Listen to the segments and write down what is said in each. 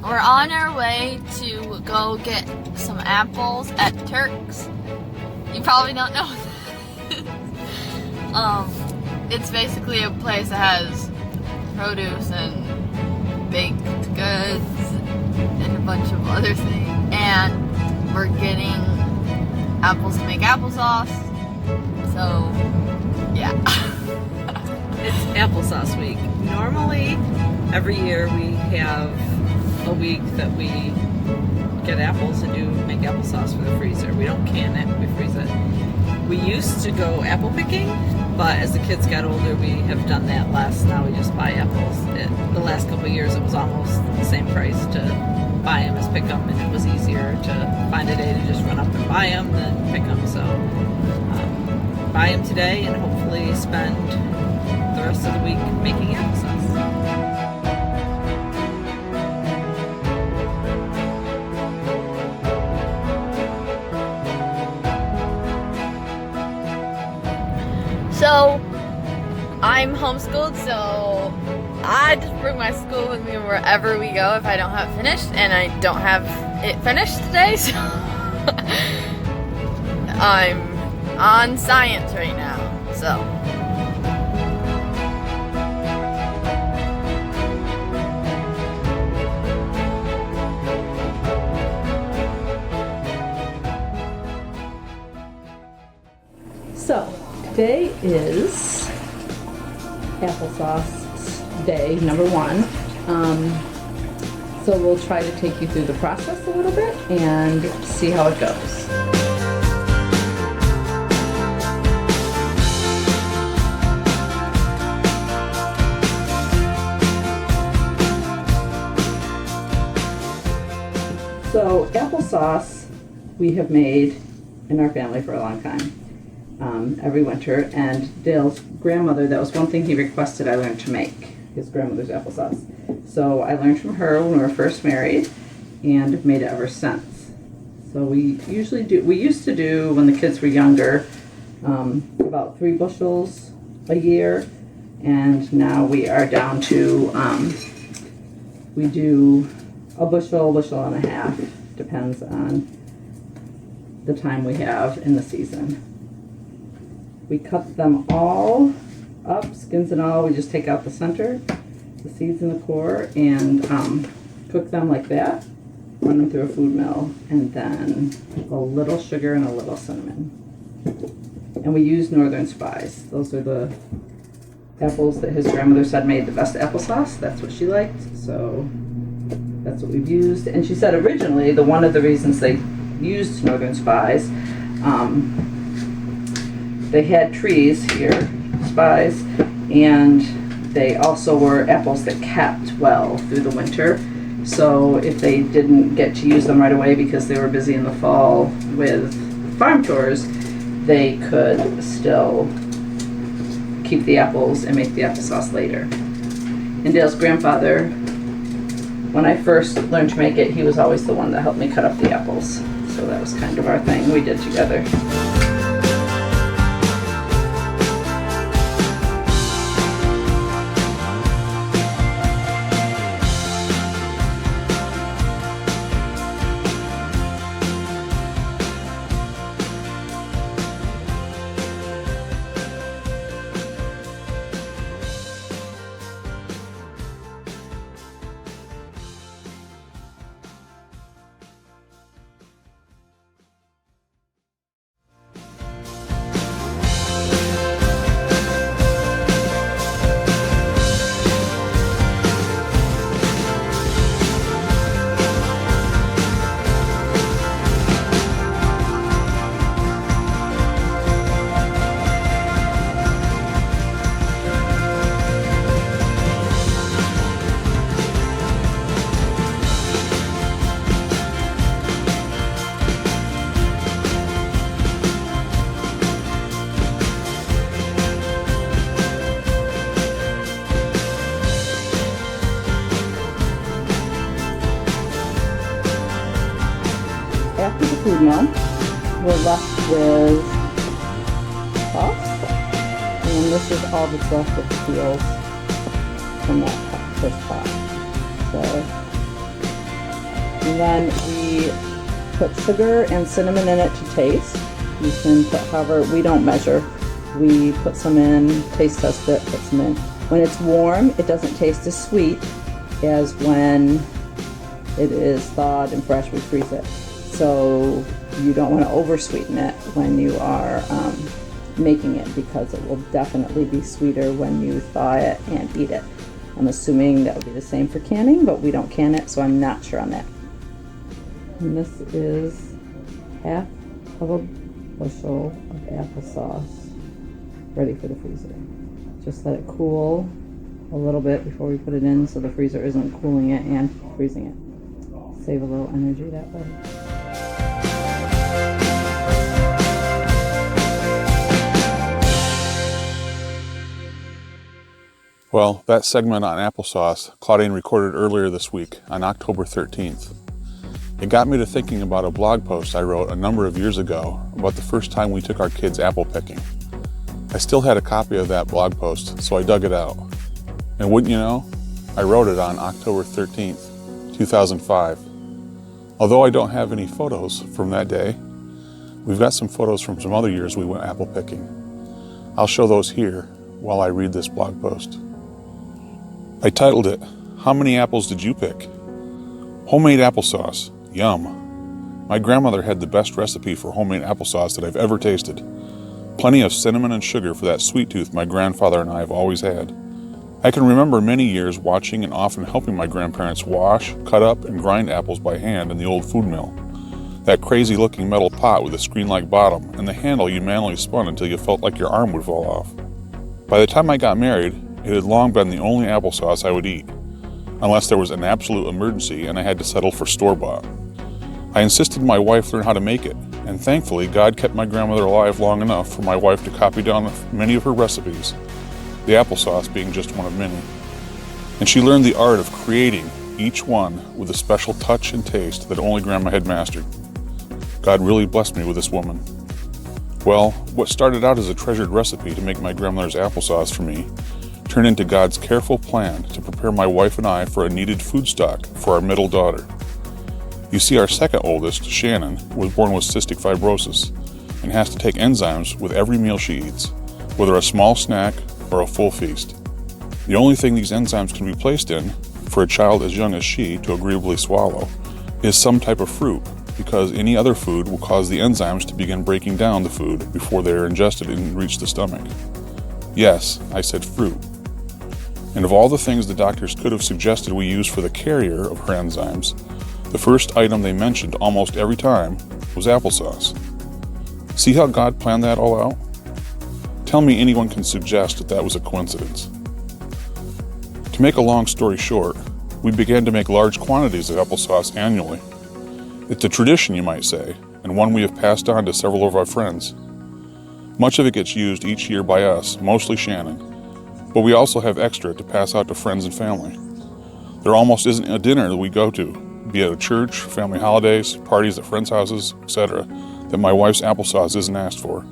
we're on our way to go get some apples at Turk's. You probably don't know that. It's basically a place that has produce and baked goods and a bunch of other things. And we're getting apples to make applesauce. So, yeah. It's applesauce week. Normally, every year we have a week that we get apples and make applesauce for the freezer. We don't can it, we freeze it. We used to go apple picking, but as the kids got older, we have done that less. Now we just buy apples. The last couple of years, it was almost the same price to buy them as pick them, and it was easier to find a day to just run up and buy them than pick them. So buy them today and hopefully spend the rest of the week making applesauce. So, I'm homeschooled, so I just bring my school with me wherever we go if I don't have it finished, and I don't have it finished today, so I'm on science right now, so. So, today is applesauce day number 1. So we'll try to take you through the process a little bit and see how it goes. So applesauce we have made in our family for a long time. Every winter, and Dale's grandmother, that was one thing he requested I learned to make, his grandmother's applesauce. So I learned from her when we were first married and have made it ever since. So we used to do when the kids were younger, about 3 bushels a year, and now we are down to, we do a bushel and a half, depends on the time we have in the season. We cut them all up, skins and all. We just take out the center, the seeds and the core, and cook them like that. Run them through a food mill, and then a little sugar and a little cinnamon. And we use Northern Spies. Those are the apples that his grandmother said made the best applesauce. That's what she liked, so that's what we've used. And she said originally, one of the reasons they used Northern Spies, they had trees here, spies, and they also were apples that kept well through the winter. So if they didn't get to use them right away because they were busy in the fall with farm chores, they could still keep the apples and make the applesauce later. And Dale's grandfather, when I first learned to make it, he was always the one that helped me cut up the apples. So that was kind of our thing we did together. After the food mill, we're left with sauce, and this is all that's left of the peels from that first pot. So And then we put sugar and cinnamon in it to taste. You can put however, we don't measure. We put some in, taste test it, put some in. When it's warm, it doesn't taste as sweet as when it is thawed and fresh. We freeze it. So you don't want to oversweeten it when you are making it, because it will definitely be sweeter when you thaw it and eat it. I'm assuming that would be the same for canning, but we don't can it, so I'm not sure on that. And this is half of a bushel of applesauce ready for the freezer. Just let it cool a little bit before we put it in, so the freezer isn't cooling it and freezing it. Save a little energy that way. Well, that segment on applesauce, Claudine recorded earlier this week on October 13th. It got me to thinking about a blog post I wrote a number of years ago about the first time we took our kids apple picking. I still had a copy of that blog post, so I dug it out. And wouldn't you know, I wrote it on October 13th, 2005. Although I don't have any photos from that day, we've got some photos from some other years we went apple picking. I'll show those here while I read this blog post. I titled it, "How Many Apples Did You Pick?" Homemade applesauce. Yum. My grandmother had the best recipe for homemade applesauce that I've ever tasted. Plenty of cinnamon and sugar for that sweet tooth my grandfather and I have always had. I can remember many years watching and often helping my grandparents wash, cut up, and grind apples by hand in the old food mill. That crazy looking metal pot with a screen-like bottom and the handle you manually spun until you felt like your arm would fall off. By the time I got married, it had long been the only applesauce I would eat, unless there was an absolute emergency and I had to settle for store-bought. I insisted my wife learn how to make it, and thankfully God kept my grandmother alive long enough for my wife to copy down many of her recipes, the applesauce being just one of many. And she learned the art of creating each one with a special touch and taste that only Grandma had mastered. God really blessed me with this woman. Well, what started out as a treasured recipe to make my grandmother's applesauce for me turned into God's careful plan to prepare my wife and I for a needed food stock for our middle daughter. You see, our second oldest, Shannon, was born with cystic fibrosis and has to take enzymes with every meal she eats, whether a small snack or a full feast. The only thing these enzymes can be placed in, for a child as young as she to agreeably swallow, is some type of fruit, because any other food will cause the enzymes to begin breaking down the food before they are ingested and reach the stomach. Yes, I said fruit. And of all the things the doctors could have suggested we use for the carrier of her enzymes, the first item they mentioned almost every time was applesauce. See how God planned that all out? Tell me anyone can suggest that was a coincidence. To make a long story short, we began to make large quantities of applesauce annually. It's a tradition, you might say, and one we have passed on to several of our friends. Much of it gets used each year by us, mostly Shannon, but we also have extra to pass out to friends and family. There almost isn't a dinner that we go to, be it a church, family holidays, parties at friends' houses, etc., that my wife's applesauce isn't asked for.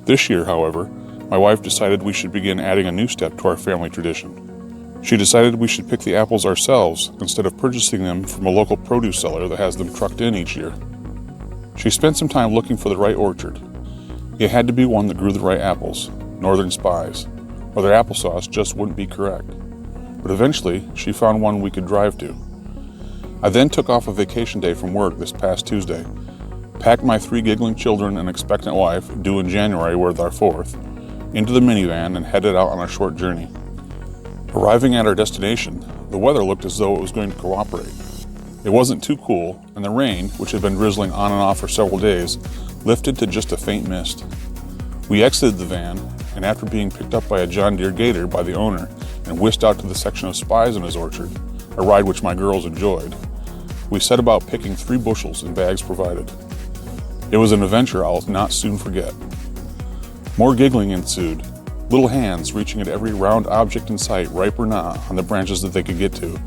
This year, however, my wife decided we should begin adding a new step to our family tradition. She decided we should pick the apples ourselves instead of purchasing them from a local produce seller that has them trucked in each year. She spent some time looking for the right orchard. It had to be one that grew the right apples, Northern Spies, or their applesauce just wouldn't be correct. But eventually, she found one we could drive to. I then took off a vacation day from work this past Tuesday, packed my 3 giggling children and expectant wife, due in January with our 4th, into the minivan and headed out on a short journey. Arriving at our destination, the weather looked as though it was going to cooperate. It wasn't too cool, and the rain, which had been drizzling on and off for several days, lifted to just a faint mist. We exited the van, and after being picked up by a John Deere Gator by the owner and whisked out to the section of spies in his orchard, a ride which my girls enjoyed, we set about picking 3 bushels in bags provided. It was an adventure I'll not soon forget. More giggling ensued, little hands reaching at every round object in sight, ripe or not, on the branches that they could get to,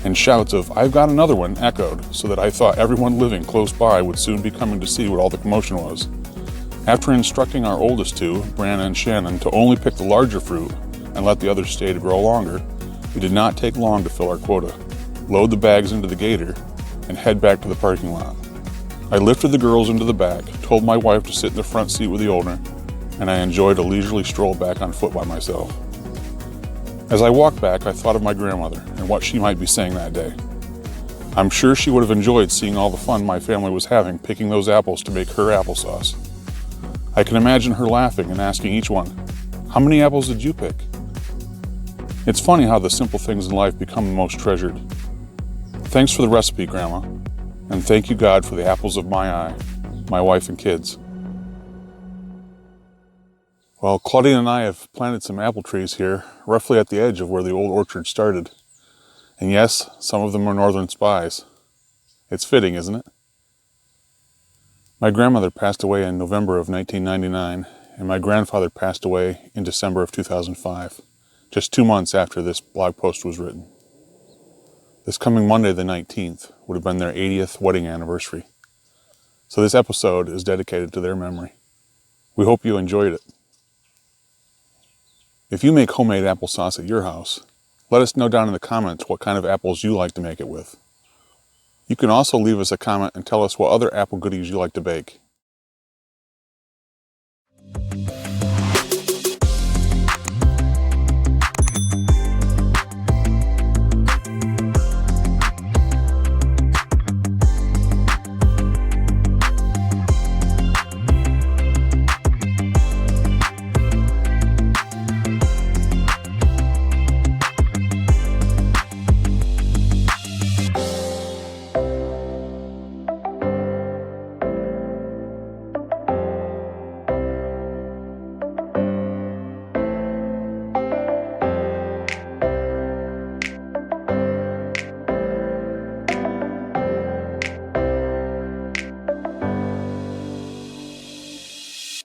and shouts of "I've got another one" echoed, so that I thought everyone living close by would soon be coming to see what all the commotion was. After instructing our oldest 2, Brianna and Shannon, to only pick the larger fruit and let the others stay to grow longer, it did not take long to fill our quota, load the bags into the Gator, and head back to the parking lot. I lifted the girls into the back, told my wife to sit in the front seat with the owner, and I enjoyed a leisurely stroll back on foot by myself. As I walked back, I thought of my grandmother and what she might be saying that day. I'm sure she would have enjoyed seeing all the fun my family was having picking those apples to make her applesauce. I can imagine her laughing and asking each one, "How many apples did you pick?" It's funny how the simple things in life become the most treasured. Thanks for the recipe, Grandma, and thank you, God, for the apples of my eye, my wife and kids. Well, Claudine and I have planted some apple trees here, roughly at the edge of where the old orchard started. And yes, some of them are northern spies. It's fitting, isn't it? My grandmother passed away in November of 1999, and my grandfather passed away in December of 2005, just 2 months after this blog post was written. This coming Monday the 19th would have been their 80th wedding anniversary. So this episode is dedicated to their memory. We hope you enjoyed it. If you make homemade applesauce at your house, let us know down in the comments what kind of apples you like to make it with. You can also leave us a comment and tell us what other apple goodies you like to bake.